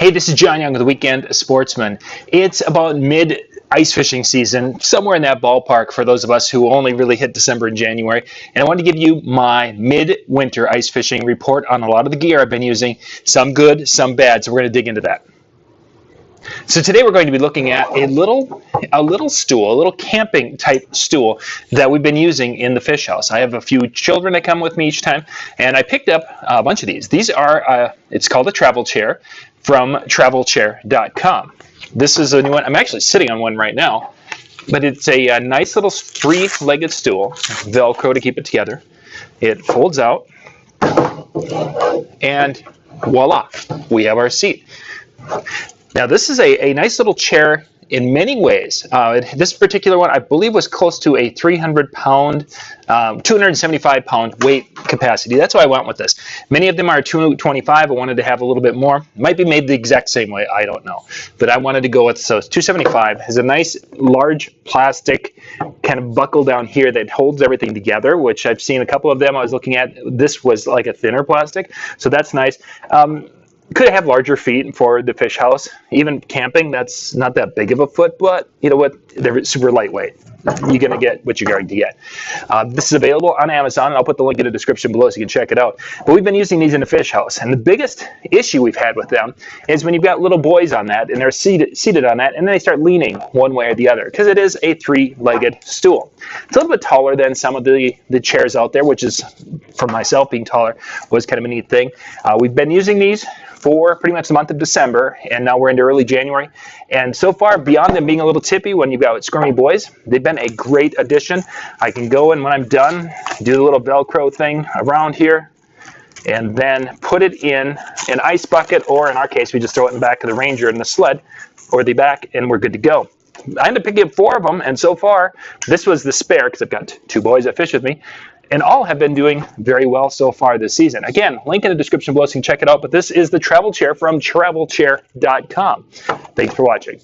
Hey, this is John Young with the Weekend Sportsman. It's about mid ice fishing season, somewhere in that ballpark for those of us who only really hit December and January. And I wanted to give you my mid-winter ice fishing report on a lot of the gear I've been using, some good, some bad. So we're going to dig into that. So today we're going to be looking at a little stool, a little camping type stool that we've been using in the fish house. I have a few children that come with me each time, and I picked up a bunch of these. These are, it's called a TravelChair from TravelChair.com. This is a new one. I'm actually sitting on one right now, but it's a nice little three-legged stool, Velcro to keep it together. It folds out, and voila, we have our seat. Now this is a nice little chair in many ways. This particular one I believe was close to a 300-pound, 275-pound weight capacity. That's why I went with this. Many of them are 225. I wanted to have a little bit more. Might be made the exact same way, I don't know. But I wanted to go with, so it's 275. Has a nice large plastic kind of buckle down here that holds everything together, which I've seen a couple of them I was looking at. This was like a thinner plastic, so that's nice. Could have larger feet for the fish house. Even camping, that's not that big of a foot, but you know what? They're super lightweight. You're going to get what you're going to get. This is available on Amazon, and I'll put the link in the description below so you can check it out. But we've been using these in the fish house, and the biggest issue we've had with them is when you've got little boys on that, and they're seated on that, and then they start leaning one way or the other, because it is a three-legged stool. It's a little bit taller than some of the chairs out there, which is, for myself, being taller was kind of a neat thing. We've been using these for pretty much the month of December, and now we're into early January. And so far, beyond them being a little tippy when you've got squirmy boys, they've been a great addition. I can go, and when I'm done, do the little Velcro thing around here, and then put it in an ice bucket, or in our case, we just throw it in the back of the Ranger in the sled, or the back, and we're good to go. I ended up picking up 4 of them, and so far, this was the spare, because I've got 2 boys that fish with me, and all have been doing very well so far this season. Again, link in the description below so you can check it out, but this is the Travel Chair from TravelChair.com. Thanks for watching.